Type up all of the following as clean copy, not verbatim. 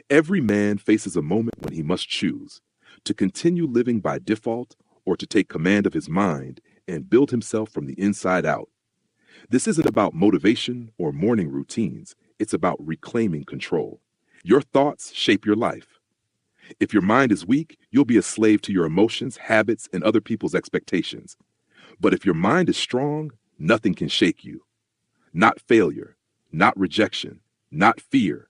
Every man faces a moment when he must choose to continue living by default or to take command of his mind and build himself from the inside out. This isn't about motivation or morning routines. It's about reclaiming control. Your thoughts shape your life. If your mind is weak, you'll be a slave to your emotions, habits, and other people's expectations. But if your mind is strong, nothing can shake you. Not failure, not rejection, not fear.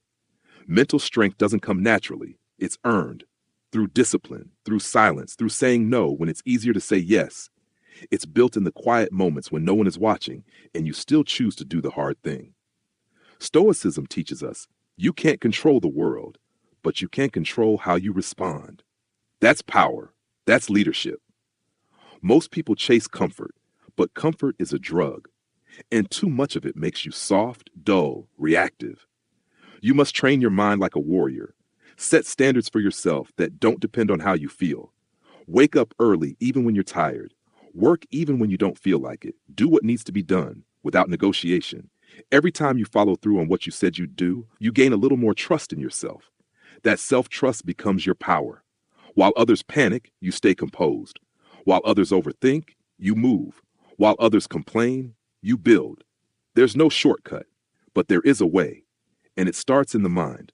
Mental strength doesn't come naturally. It's earned through discipline, through silence, through saying no when it's easier to say yes. It's built in the quiet moments when no one is watching and you still choose to do the hard thing. Stoicism teaches us you can't control the world, but you can control how you respond. That's power. That's leadership. Most people chase comfort, but comfort is a drug, and too much of it makes you soft, dull, reactive. You must train your mind like a warrior. Set standards for yourself that don't depend on how you feel. Wake up early even when you're tired. Work even when you don't feel like it. Do what needs to be done without negotiation. Every time you follow through on what you said you'd do, you gain a little more trust in yourself. That self-trust becomes your power. While others panic, you stay composed. While others overthink, you move. While others complain, you build. There's no shortcut, but there is a way, and it starts in the mind.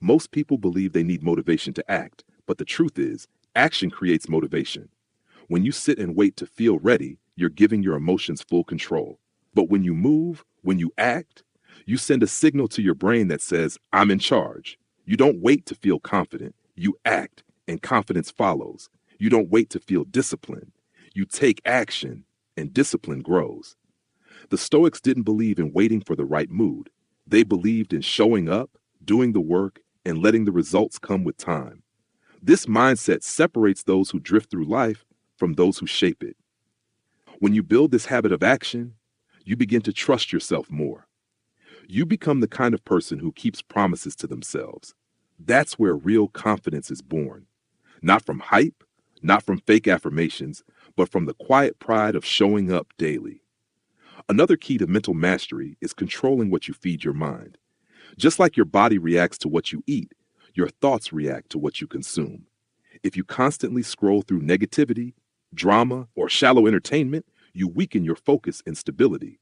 Most people believe they need motivation to act, but the truth is, action creates motivation. When you sit and wait to feel ready, you're giving your emotions full control. But when you move, when you act, you send a signal to your brain that says, I'm in charge. You don't wait to feel confident. You act, and confidence follows. You don't wait to feel discipline. You take action, and discipline grows. The Stoics didn't believe in waiting for the right mood. They believed in showing up, doing the work, and letting the results come with time. This mindset separates those who drift through life from those who shape it. When you build this habit of action, you begin to trust yourself more. You become the kind of person who keeps promises to themselves. That's where real confidence is born. Not from hype, not from fake affirmations, but from the quiet pride of showing up daily. Another key to mental mastery is controlling what you feed your mind. Just like your body reacts to what you eat, your thoughts react to what you consume. If you constantly scroll through negativity, drama, or shallow entertainment, you weaken your focus and stability.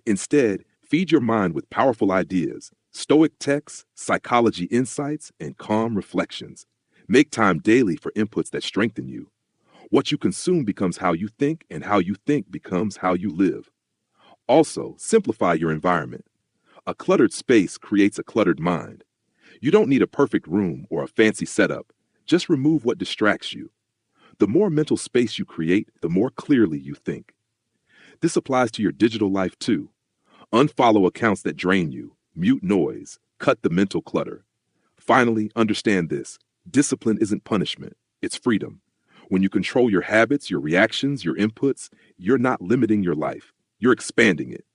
Instead, feed your mind with powerful ideas, Stoic texts, psychology insights, and calm reflections. Make time daily for inputs that strengthen you. What you consume becomes how you think, and how you think becomes how you live. Also, simplify your environment. A cluttered space creates a cluttered mind. You don't need a perfect room or a fancy setup. Just remove what distracts you. The more mental space you create, the more clearly you think. This applies to your digital life too. Unfollow accounts that drain you. Mute noise. Cut the mental clutter. Finally, understand this. Discipline isn't punishment. It's freedom. When you control your habits, your reactions, your inputs, you're not limiting your life. You're expanding it.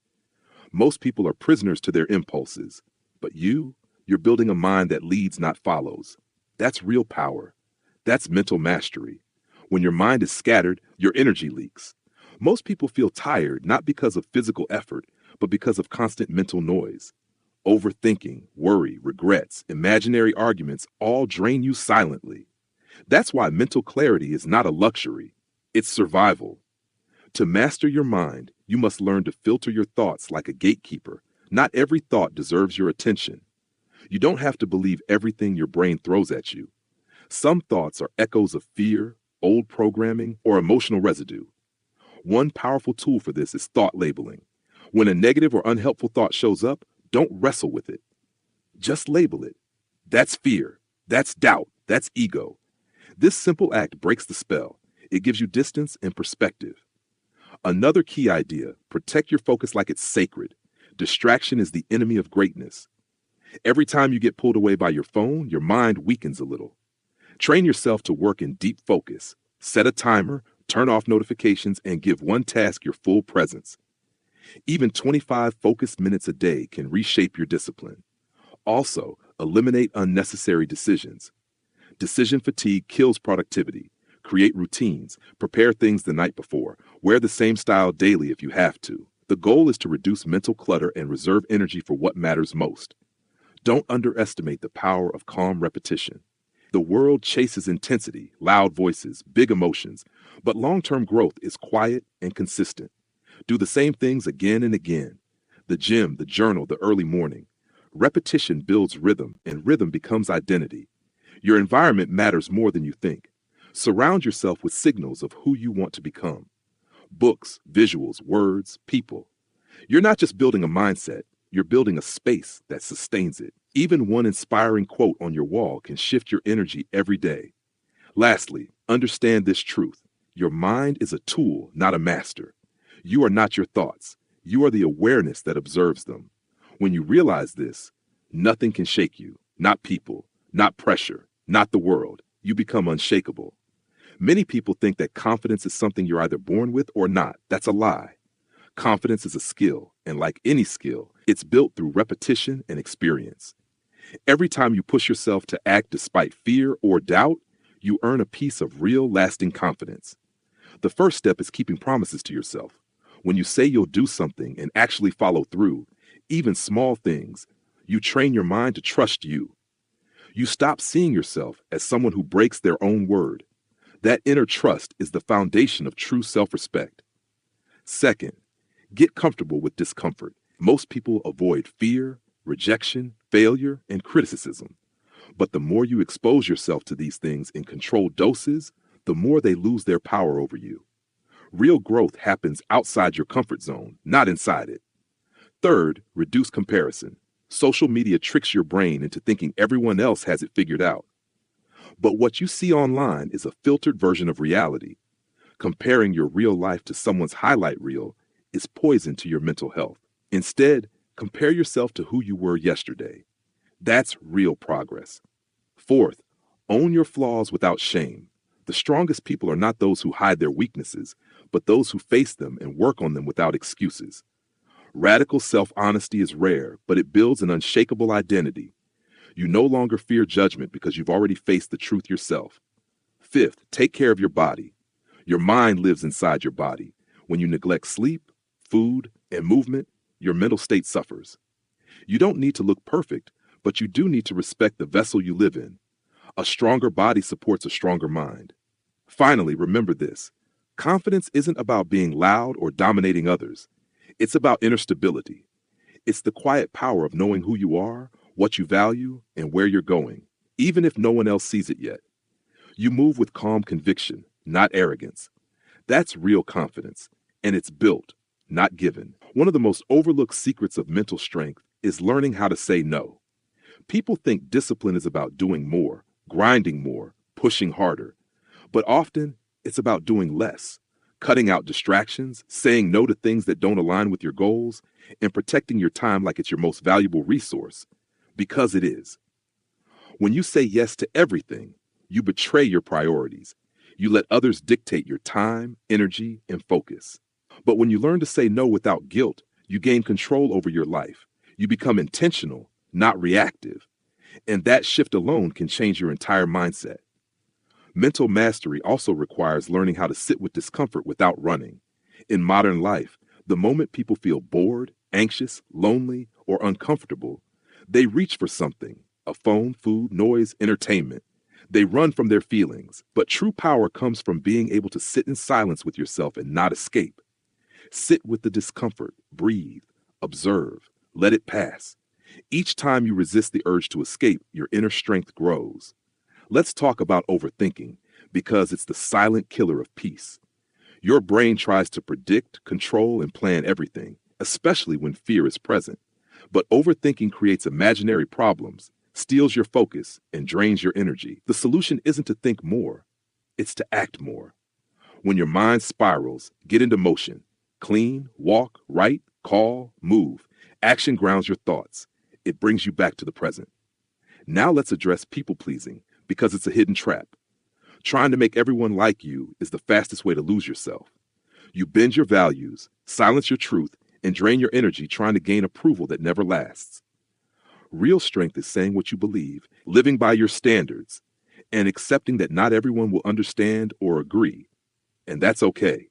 Most people are prisoners to their impulses. But you're building a mind that leads, not follows. That's real power. That's mental mastery. When your mind is scattered, your energy leaks. Most people feel tired not because of physical effort, but because of constant mental noise. Overthinking, worry, regrets, imaginary arguments all drain you silently. That's why mental clarity is not a luxury. It's survival. To master your mind, you must learn to filter your thoughts like a gatekeeper. Not every thought deserves your attention. You don't have to believe everything your brain throws at you. Some thoughts are echoes of fear, old programming, or emotional residue. One powerful tool for this is thought labeling. When a negative or unhelpful thought shows up, don't wrestle with it. Just label it. That's fear. That's doubt. That's ego. This simple act breaks the spell. It gives you distance and perspective. Another key idea, protect your focus like it's sacred. Distraction is the enemy of greatness. Every time you get pulled away by your phone, your mind weakens a little. Train yourself to work in deep focus. Set a timer, turn off notifications, and give one task your full presence. Even 25 focused minutes a day can reshape your discipline. Also, eliminate unnecessary decisions. Decision fatigue kills productivity. Create routines. Prepare things the night before. Wear the same style daily if you have to. The goal is to reduce mental clutter and reserve energy for what matters most. Don't underestimate the power of calm repetition. The world chases intensity, loud voices, big emotions, but long-term growth is quiet and consistent. Do the same things again and again. The gym, the journal, the early morning. Repetition builds rhythm, and rhythm becomes identity. Your environment matters more than you think. Surround yourself with signals of who you want to become. Books, visuals, words, people. You're not just building a mindset, you're building a space that sustains it. Even one inspiring quote on your wall can shift your energy every day. Lastly, understand this truth. Your mind is a tool, not a master. You are not your thoughts. You are the awareness that observes them. When you realize this, nothing can shake you, not people, not pressure, not the world. You become unshakable. Many people think that confidence is something you're either born with or not. That's a lie. Confidence is a skill, and like any skill, it's built through repetition and experience. Every time you push yourself to act despite fear or doubt, you earn a piece of real, lasting confidence. The first step is keeping promises to yourself. When you say you'll do something and actually follow through, even small things, you train your mind to trust you. You stop seeing yourself as someone who breaks their own word. That inner trust is the foundation of true self-respect. Second, get comfortable with discomfort. Most people avoid fear, rejection, failure, and criticism. But the more you expose yourself to these things in controlled doses, the more they lose their power over you. Real growth happens outside your comfort zone, not inside it. Third, reduce comparison. Social media tricks your brain into thinking everyone else has it figured out. But what you see online is a filtered version of reality. Comparing your real life to someone's highlight reel is poison to your mental health. Instead, compare yourself to who you were yesterday. That's real progress. Fourth, own your flaws without shame. The strongest people are not those who hide their weaknesses, but those who face them and work on them without excuses. Radical self-honesty is rare, but it builds an unshakable identity. You no longer fear judgment because you've already faced the truth yourself. Fifth, take care of your body. Your mind lives inside your body. When you neglect sleep, food, and movement, your mental state suffers. You don't need to look perfect, but you do need to respect the vessel you live in. A stronger body supports a stronger mind. Finally, remember this. Confidence isn't about being loud or dominating others. It's about inner stability. It's the quiet power of knowing who you are, what you value, and where you're going, even if no one else sees it yet. You move with calm conviction, not arrogance. That's real confidence, and it's built, not given. One of the most overlooked secrets of mental strength is learning how to say no. People think discipline is about doing more, grinding more, pushing harder. But often, it's about doing less, cutting out distractions, saying no to things that don't align with your goals, and protecting your time like it's your most valuable resource, because it is. When you say yes to everything, you betray your priorities. You let others dictate your time, energy, and focus. But when you learn to say no without guilt, you gain control over your life. You become intentional, not reactive. And that shift alone can change your entire mindset. Mental mastery also requires learning how to sit with discomfort without running. In modern life, the moment people feel bored, anxious, lonely, or uncomfortable, they reach for something, a phone, food, noise, entertainment. They run from their feelings, but true power comes from being able to sit in silence with yourself and not escape. Sit with the discomfort, breathe, observe, let it pass. Each time you resist the urge to escape, your inner strength grows. Let's talk about overthinking, because it's the silent killer of peace. Your brain tries to predict, control, and plan everything, especially when fear is present. But overthinking creates imaginary problems, steals your focus, and drains your energy. The solution isn't to think more, it's to act more. When your mind spirals, get into motion. Clean, walk, write, call, move. Action grounds your thoughts. It brings you back to the present. Now let's address people-pleasing, because it's a hidden trap. Trying to make everyone like you is the fastest way to lose yourself. You bend your values, silence your truth, and drain your energy trying to gain approval that never lasts. Real strength is saying what you believe, living by your standards, and accepting that not everyone will understand or agree. And that's okay.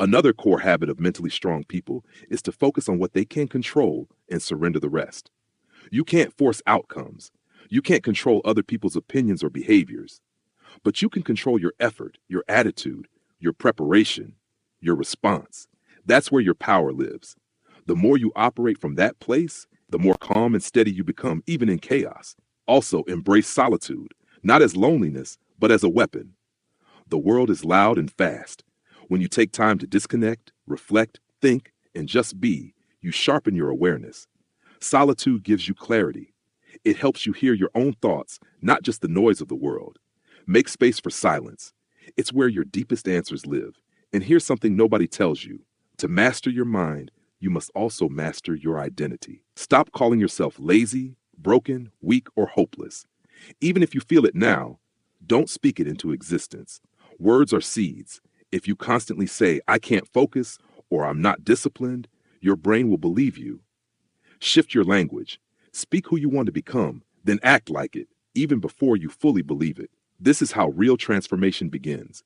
Another core habit of mentally strong people is to focus on what they can control and surrender the rest. You can't force outcomes. You can't control other people's opinions or behaviors. But you can control your effort, your attitude, your preparation, your response. That's where your power lives. The more you operate from that place, the more calm and steady you become, even in chaos. Also, embrace solitude, not as loneliness, but as a weapon. The world is loud and fast. When you take time to disconnect, reflect, think, and just be, you sharpen your awareness. Solitude gives you clarity. It helps you hear your own thoughts, not just the noise of the world. Make space for silence. It's where your deepest answers live. And here's something nobody tells you. To master your mind, you must also master your identity. Stop calling yourself lazy, broken, weak, or hopeless. Even if you feel it now, don't speak it into existence. Words are seeds. If you constantly say, I can't focus, or I'm not disciplined, your brain will believe you. Shift your language. Speak who you want to become, then act like it, even before you fully believe it. This is how real transformation begins.